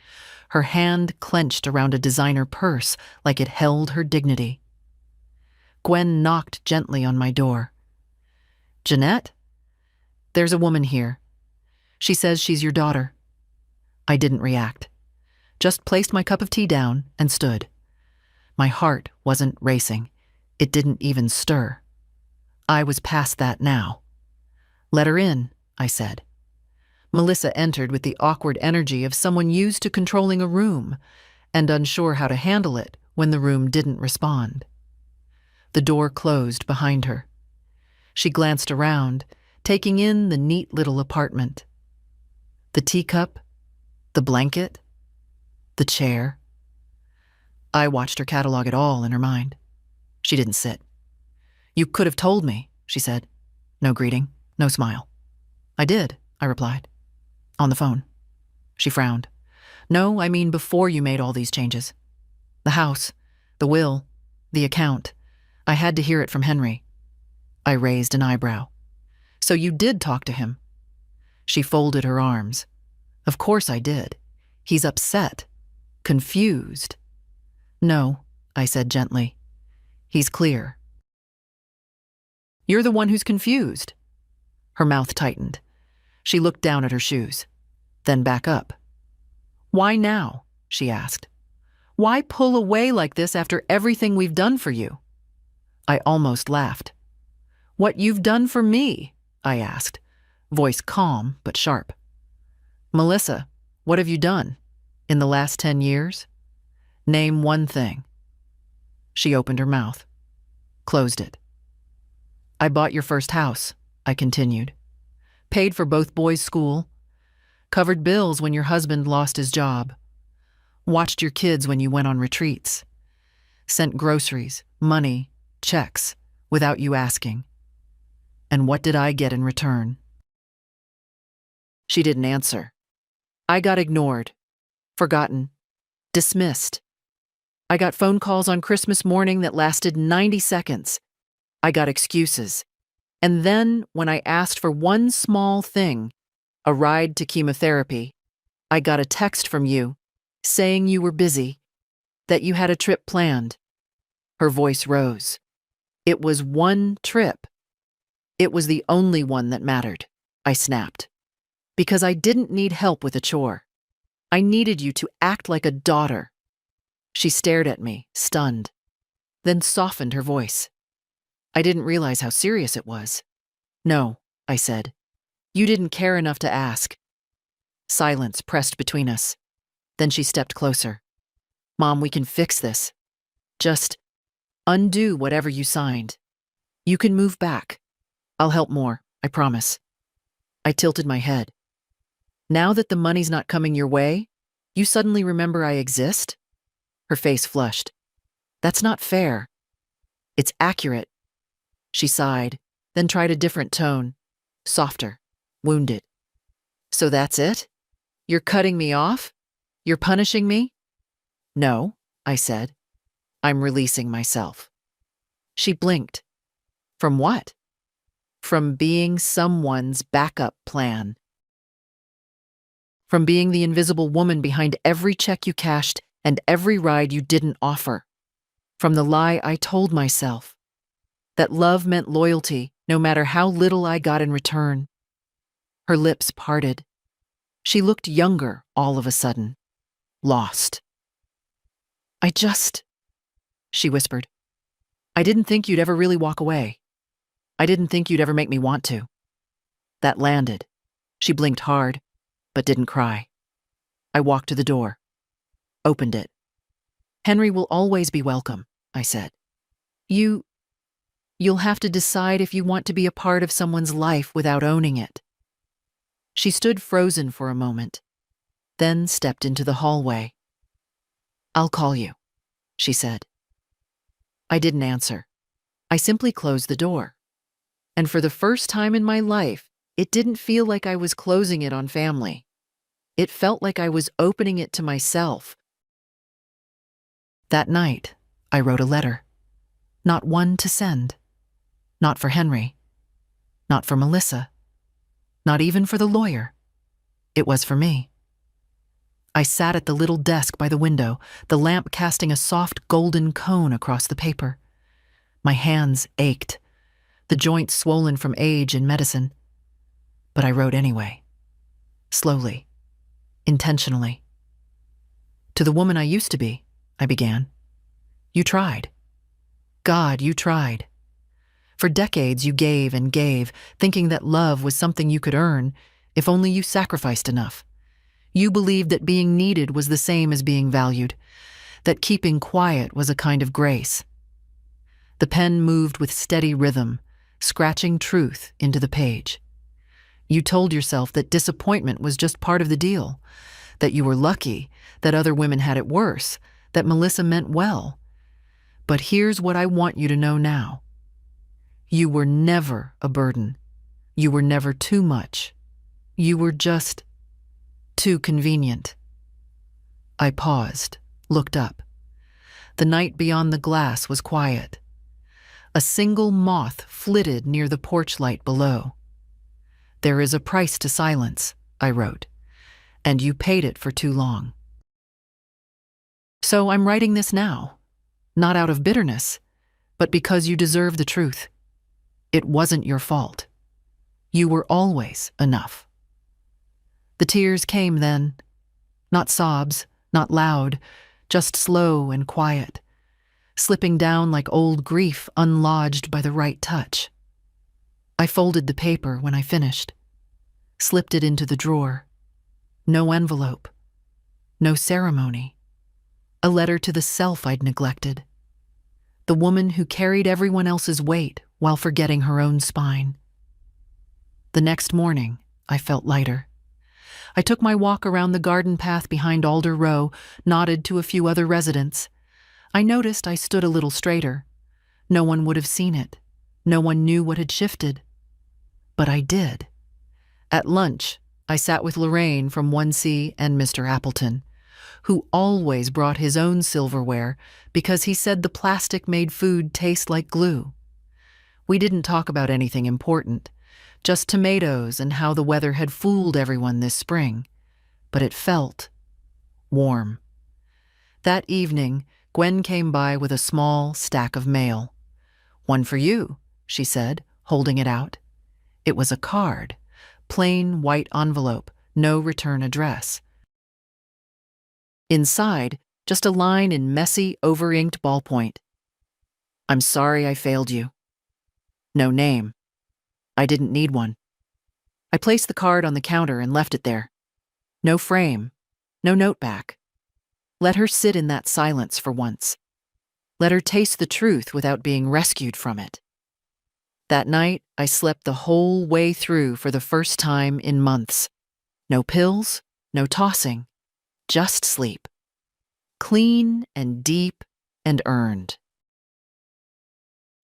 her hand clenched around a designer purse like it held her dignity. Gwen knocked gently on my door. "Jeanette? There's a woman here. She says she's your daughter." I didn't react. Just placed my cup of tea down and stood. My heart wasn't racing. It didn't even stir. I was past that now. "Let her in," I said. Melissa entered with the awkward energy of someone used to controlling a room and unsure how to handle it when the room didn't respond. The door closed behind her. She glanced around, taking in the neat little apartment. The teacup, the blanket, the chair. I watched her catalog it all in her mind. She didn't sit. "You could have told me," she said. No greeting, no smile. "I did," I replied. "On the phone." She frowned. "No, I mean before you made all these changes. The house, the will, the account. I had to hear it from Henry." I raised an eyebrow. "So you did talk to him?" She folded her arms. "Of course I did. He's upset, confused." "No," I said gently. "He's clear." "You're the one who's confused." Her mouth tightened. She looked down at her shoes, then back up. "Why now?" she asked. "Why pull away like this after everything we've done for you?" I almost laughed. "What you've done for me?" I asked, voice calm but sharp. "Melissa, what have you done? In the last 10 years? Name one thing." She opened her mouth, closed it. "I bought your first house," I continued. "Paid for both boys' school. Covered bills when your husband lost his job. Watched your kids when you went on retreats. Sent groceries, money, checks, without you asking. And what did I get in return?" She didn't answer. I got ignored, forgotten, dismissed. I got phone calls on Christmas morning that lasted 90 seconds. I got excuses. And then, when I asked for one small thing, a ride to chemotherapy, I got a text from you saying you were busy, that you had a trip planned. Her voice rose. It was one trip. It was the only one that mattered, I snapped. Because I didn't need help with a chore. I needed you to act like a daughter. She stared at me, stunned, then softened her voice. I didn't realize how serious it was. "No," I said. "You didn't care enough to ask." Silence pressed between us. Then she stepped closer. "Mom, we can fix this. Just undo whatever you signed. You can move back. I'll help more, I promise." I tilted my head. Now that the money's not coming your way, you suddenly remember I exist? Her face flushed. That's not fair. It's accurate. She sighed, then tried a different tone, softer, wounded. So that's it? You're cutting me off? You're punishing me? No, I said. I'm releasing myself. She blinked. From what? From being someone's backup plan. From being the invisible woman behind every check you cashed and every ride you didn't offer. From the lie I told myself. That love meant loyalty, no matter how little I got in return. Her lips parted. She looked younger all of a sudden. Lost. She whispered. I didn't think you'd ever really walk away. I didn't think you'd ever make me want to. That landed. She blinked hard, but didn't cry. I walked to the door. Opened it. Henry will always be welcome, I said. You'll have to decide if you want to be a part of someone's life without owning it. She stood frozen for a moment, then stepped into the hallway. I'll call you, she said. I didn't answer. I simply closed the door. And for the first time in my life, it didn't feel like I was closing it on family. It felt like I was opening it to myself. That night, I wrote a letter. Not one to send. Not for Henry. Not for Melissa. Not even for the lawyer. It was for me. I sat at the little desk by the window, the lamp casting a soft golden cone across the paper. My hands ached, the joints swollen from age and medicine. But I wrote anyway. Slowly. Intentionally. To the woman I used to be, I began. You tried. God, you tried. For decades you gave and gave, thinking that love was something you could earn, if only you sacrificed enough. You believed that being needed was the same as being valued, that keeping quiet was a kind of grace. The pen moved with steady rhythm, scratching truth into the page. You told yourself that disappointment was just part of the deal, that you were lucky, that other women had it worse, that Melissa meant well. But here's what I want you to know now. You were never a burden. You were never too much. You were just too convenient. I paused, looked up. The night beyond the glass was quiet. A single moth flitted near the porch light below. There is a price to silence, I wrote, and you paid it for too long. So I'm writing this now, not out of bitterness, but because you deserve the truth. It wasn't your fault. You were always enough. The tears came then, not sobs, not loud, just slow and quiet, slipping down like old grief unlodged by the right touch. I folded the paper when I finished, slipped it into the drawer. No envelope, no ceremony. A letter to the self I'd neglected. The woman who carried everyone else's weight while forgetting her own spine. The next morning, I felt lighter. I took my walk around the garden path behind Alder Row, nodded to a few other residents. I noticed I stood a little straighter. No one would have seen it. No one knew what had shifted. But I did. At lunch, I sat with Lorraine from 1C and Mr. Appleton, who always brought his own silverware because he said the plastic made food taste like glue. We didn't talk about anything important, just tomatoes and how the weather had fooled everyone this spring, but it felt warm. That evening, Gwen came by with a small stack of mail. One for you, she said, holding it out. It was a card, plain white envelope, no return address. Inside, just a line in messy, over-inked ballpoint. I'm sorry I failed you. No name. I didn't need one. I placed the card on the counter and left it there. No frame, no note back. Let her sit in that silence for once. Let her taste the truth without being rescued from it. That night, I slept the whole way through for the first time in months. No pills, no tossing, just sleep. Clean and deep and earned.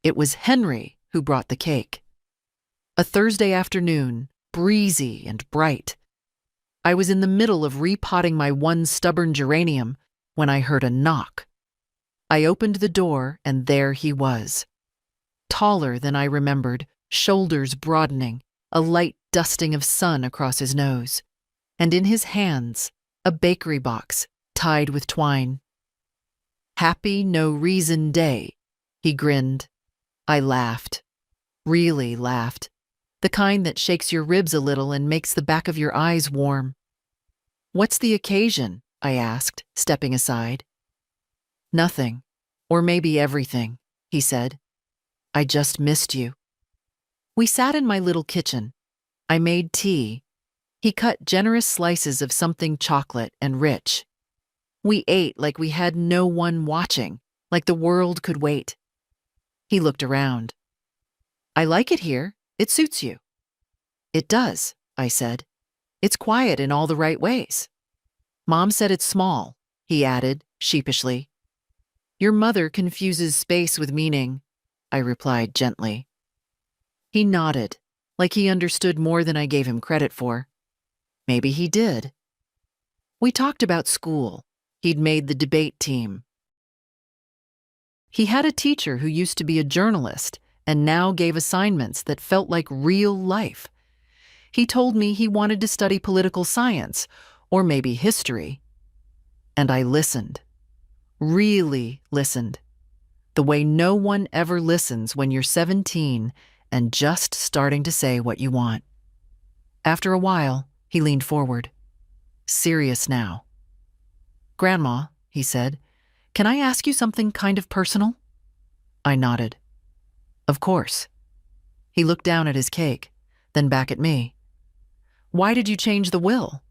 It was Henry who brought the cake. A Thursday afternoon, breezy and bright. I was in the middle of repotting my one stubborn geranium when I heard a knock. I opened the door and there he was. Taller than I remembered, shoulders broadening, a light dusting of sun across his nose, and in his hands, a bakery box tied with twine. "Happy no reason day," he grinned. I laughed. Really laughed. The kind that shakes your ribs a little and makes the back of your eyes warm. "What's the occasion?" I asked, stepping aside. "Nothing, or maybe everything," he said. "I just missed you." We sat in my little kitchen. I made tea. He cut generous slices of something chocolate and rich. We ate like we had no one watching, like the world could wait. He looked around. "I like it here. It suits you." "It does," I said. "It's quiet in all the right ways." "Mom said it's small," he added, sheepishly. "Your mother confuses space with meaning," I replied gently. He nodded, like he understood more than I gave him credit for. Maybe he did. We talked about school. He'd made the debate team. He had a teacher who used to be a journalist and now gave assignments that felt like real life. He told me he wanted to study political science, or maybe history. And I listened. Really listened. The way no one ever listens when you're 17 and just starting to say what you want. After a while, he leaned forward. Serious now. "Grandma," he said, "can I ask you something kind of personal?" I nodded. "Of course." He looked down at his cake, then back at me. "Why did you change the will?"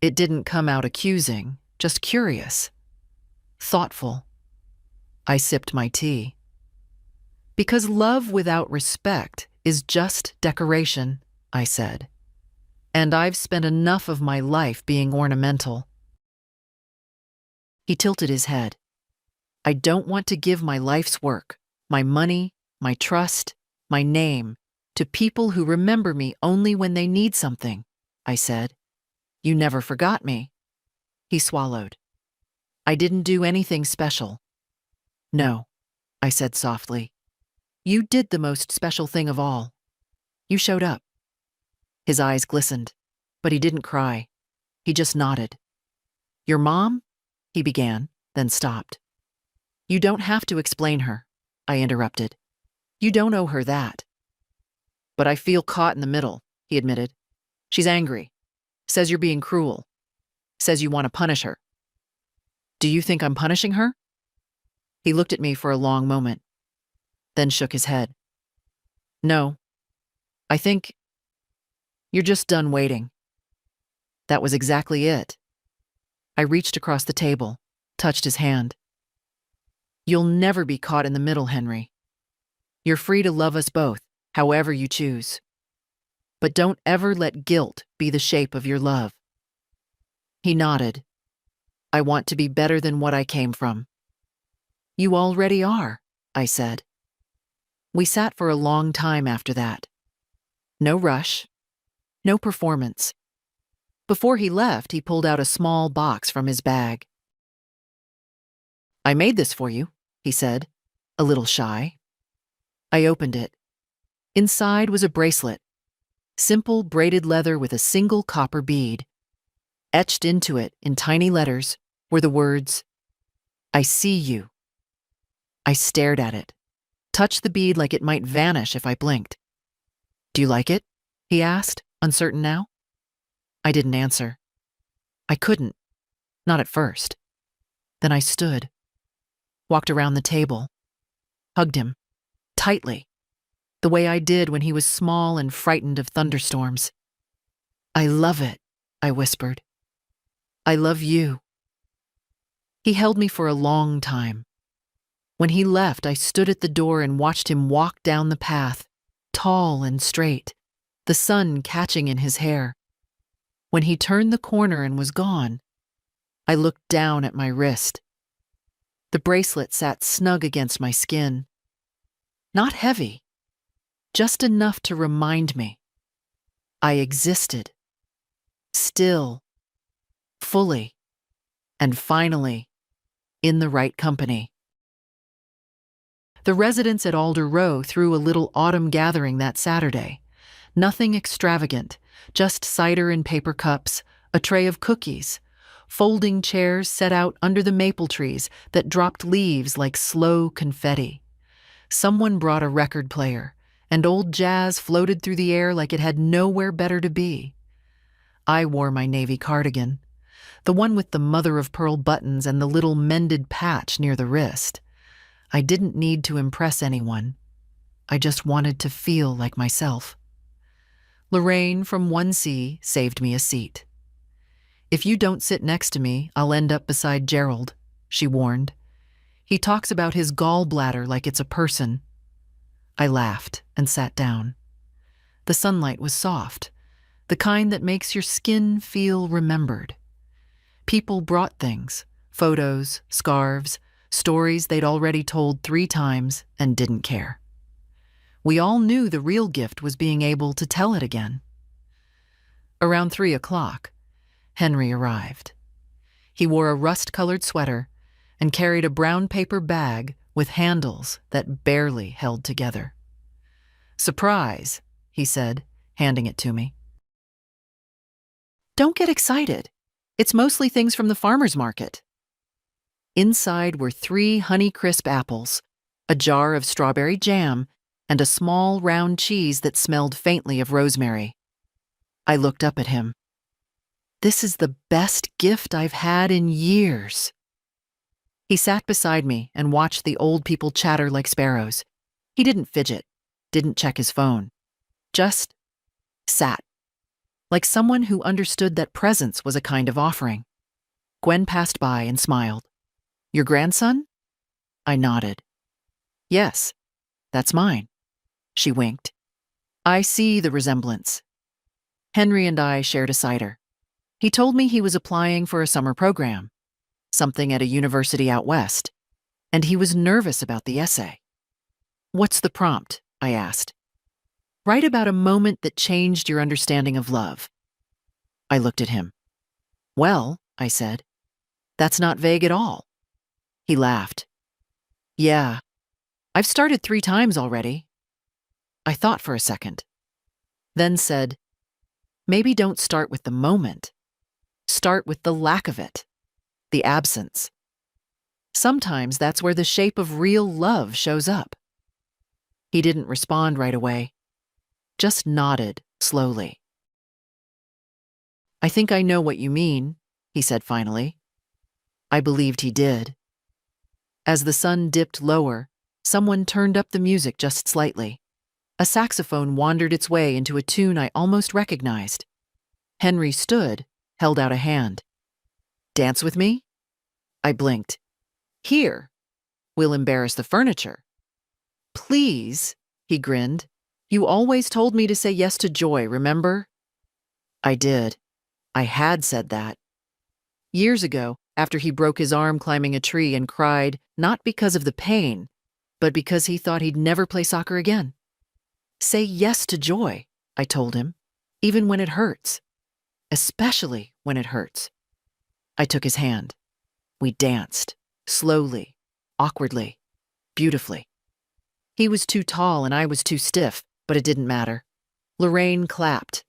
It didn't come out accusing, just curious. Thoughtful. I sipped my tea. "Because love without respect is just decoration," I said. "And I've spent enough of my life being ornamental." He tilted his head. "I don't want to give my life's work, my money, my trust, my name, to people who remember me only when they need something," I said. "You never forgot me." He swallowed. "I didn't do anything special." "No," I said softly. "You did the most special thing of all. You showed up." His eyes glistened, but he didn't cry. He just nodded. "Your mom?" he began, then stopped. "You don't have to explain her," I interrupted. "You don't owe her that." "But I feel caught in the middle," he admitted. "She's angry. Says you're being cruel. Says you want to punish her." "Do you think I'm punishing her?" He looked at me for a long moment, then shook his head. "No. I think you're just done waiting." That was exactly it. I reached across the table, touched his hand. "You'll never be caught in the middle, Henry. You're free to love us both, however you choose. But don't ever let guilt be the shape of your love." He nodded. "I want to be better than what I came from." "You already are," I said. We sat for a long time after that. No rush, no performance. Before he left, he pulled out a small box from his bag. "I made this for you," he said, a little shy. I opened it. Inside was a bracelet, simple braided leather with a single copper bead. Etched into it in tiny letters were the words, "I see you." I stared at it, touched the bead like it might vanish if I blinked. "Do you like it?" he asked, uncertain now. I didn't answer. I couldn't, not at first. Then I stood, walked around the table, hugged him, tightly, the way I did when he was small and frightened of thunderstorms. "I love it," I whispered. "I love you." He held me for a long time. When he left, I stood at the door and watched him walk down the path, tall and straight, the sun catching in his hair. When he turned the corner and was gone, I looked down at my wrist. The bracelet sat snug against my skin. Not heavy, just enough to remind me I existed, still, fully, and finally, in the right company. The residents at Alder Row threw a little autumn gathering that Saturday. Nothing extravagant, just cider in paper cups, a tray of cookies, folding chairs set out under the maple trees that dropped leaves like slow confetti. Someone brought a record player, and old jazz floated through the air like it had nowhere better to be. I wore my navy cardigan, the one with the mother-of-pearl buttons and the little mended patch near the wrist. I didn't need to impress anyone. I just wanted to feel like myself. Lorraine from 1C saved me a seat. "If you don't sit next to me, I'll end up beside Gerald," she warned. "He talks about his gallbladder like it's a person." I laughed and sat down. The sunlight was soft, the kind that makes your skin feel remembered. People brought things, photos, scarves, stories they'd already told 3 times and didn't care. We all knew the real gift was being able to tell it again. Around 3 o'clock, Henry arrived. He wore a rust-colored sweater and carried a brown paper bag with handles that barely held together. "Surprise," he said, handing it to me. "Don't get excited. It's mostly things from the farmer's market." Inside were 3 Honeycrisp apples, a jar of strawberry jam, and a small round cheese that smelled faintly of rosemary. I looked up at him. "This is the best gift I've had in years." He sat beside me and watched the old people chatter like sparrows. He didn't fidget, didn't check his phone. Just sat, like someone who understood that presence was a kind of offering. Gwen passed by and smiled. "Your grandson?" I nodded. "Yes, that's mine." She winked. "I see the resemblance." Henry and I shared a cider. He told me he was applying for a summer program, something at a university out west, and he was nervous about the essay. "What's the prompt?" I asked. "Write about a moment that changed your understanding of love." I looked at him. "Well," I said, "that's not vague at all." He laughed. "Yeah, I've started 3 times already." I thought for a second, then said, "Maybe don't start with the moment. Start with the lack of it, the absence. Sometimes that's where the shape of real love shows up." He didn't respond right away, just nodded slowly. "I think I know what you mean," he said finally. I believed he did. As the sun dipped lower, someone turned up the music just slightly. A saxophone wandered its way into a tune I almost recognized. Henry stood, held out a hand. "Dance with me?" I blinked. "Here. We'll embarrass the furniture." "Please," he grinned. "You always told me to say yes to joy, remember?" I did. I had said that. Years ago, after he broke his arm climbing a tree and cried, not because of the pain, but because he thought he'd never play soccer again. "Say yes to joy," I told him, "even when it hurts. Especially when it hurts." I took his hand. We danced, slowly, awkwardly, beautifully. He was too tall and I was too stiff, but it didn't matter. Lorraine clapped.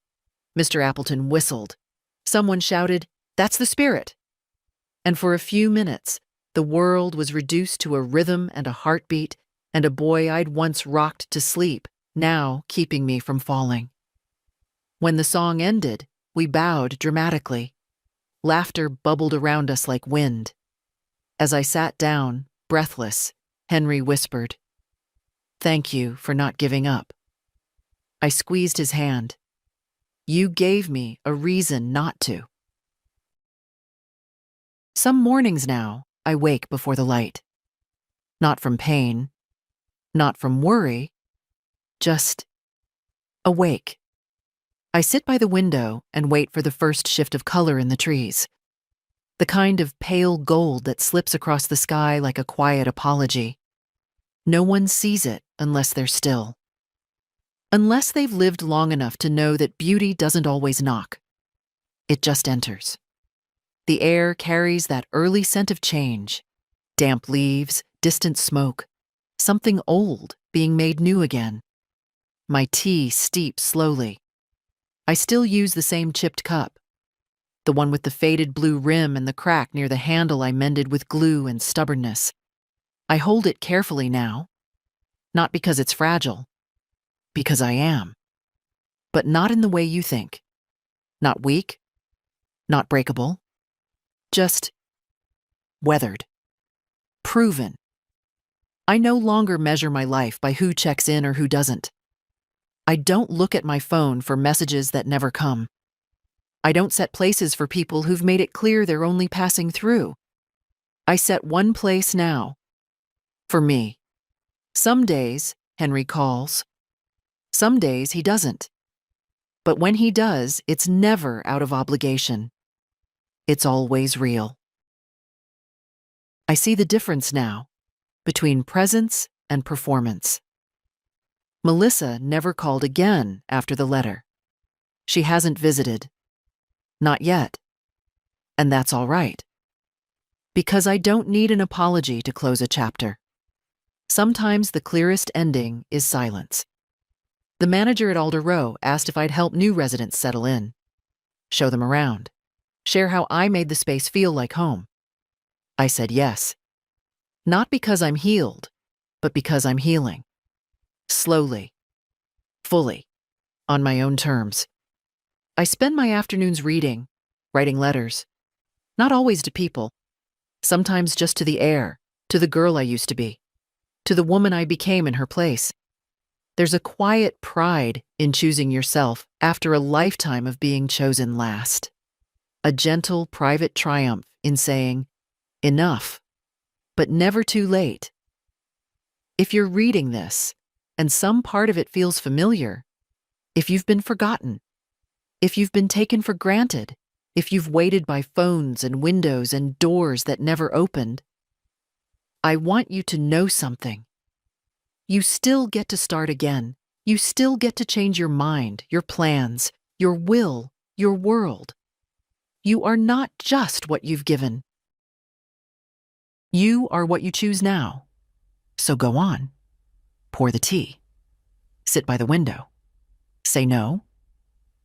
Mr. Appleton whistled. Someone shouted, "That's the spirit." And for a few minutes, the world was reduced to a rhythm and a heartbeat, and a boy I'd once rocked to sleep, now keeping me from falling. When the song ended, we bowed dramatically. Laughter bubbled around us like wind. As I sat down, breathless, Henry whispered, "Thank you for not giving up." I squeezed his hand. "You gave me a reason not to." Some mornings now, I wake before the light. Not from pain, not from worry, just awake. I sit by the window and wait for the first shift of color in the trees. The kind of pale gold that slips across the sky like a quiet apology. No one sees it unless they're still. Unless they've lived long enough to know that beauty doesn't always knock. It just enters. The air carries that early scent of change. Damp leaves, distant smoke. Something old being made new again. My tea steeps slowly. I still use the same chipped cup. The one with the faded blue rim and the crack near the handle I mended with glue and stubbornness. I hold it carefully now. Not because it's fragile. Because I am. But not in the way you think. Not weak. Not breakable. Just weathered. Proven. I no longer measure my life by who checks in or who doesn't. I don't look at my phone for messages that never come. I don't set places for people who've made it clear they're only passing through. I set one place now. For me. Some days, Henry calls. Some days he doesn't. But when he does, it's never out of obligation. It's always real. I see the difference now between presence and performance. Melissa never called again after the letter. She hasn't visited. Not yet. And that's all right. Because I don't need an apology to close a chapter. Sometimes the clearest ending is silence. The manager at Alder Row asked if I'd help new residents settle in, show them around, share how I made the space feel like home. I said yes. Not because I'm healed, but because I'm healing. Slowly. Fully. On my own terms. I spend my afternoons reading, writing letters. Not always to people. Sometimes just to the air, to the girl I used to be, to the woman I became in her place. There's a quiet pride in choosing yourself after a lifetime of being chosen last. A gentle, private triumph in saying, enough, but never too late. If you're reading this, and some part of it feels familiar, if you've been forgotten, if you've been taken for granted, if you've waited by phones and windows and doors that never opened, I want you to know something. You still get to start again. You still get to change your mind, your plans, your will, your world. You are not just what you've given. You are what you choose now. So go on. Pour the tea. Sit by the window. Say no.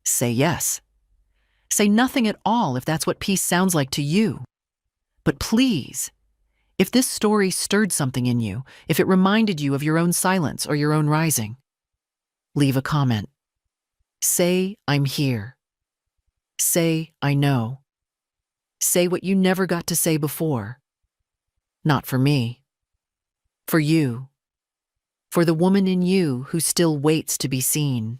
Say yes. Say nothing at all if that's what peace sounds like to you. But please, if this story stirred something in you, if it reminded you of your own silence or your own rising, leave a comment. Say, I'm here. Say, I know. Say what you never got to say before. Not for me. For you. For the woman in you who still waits to be seen.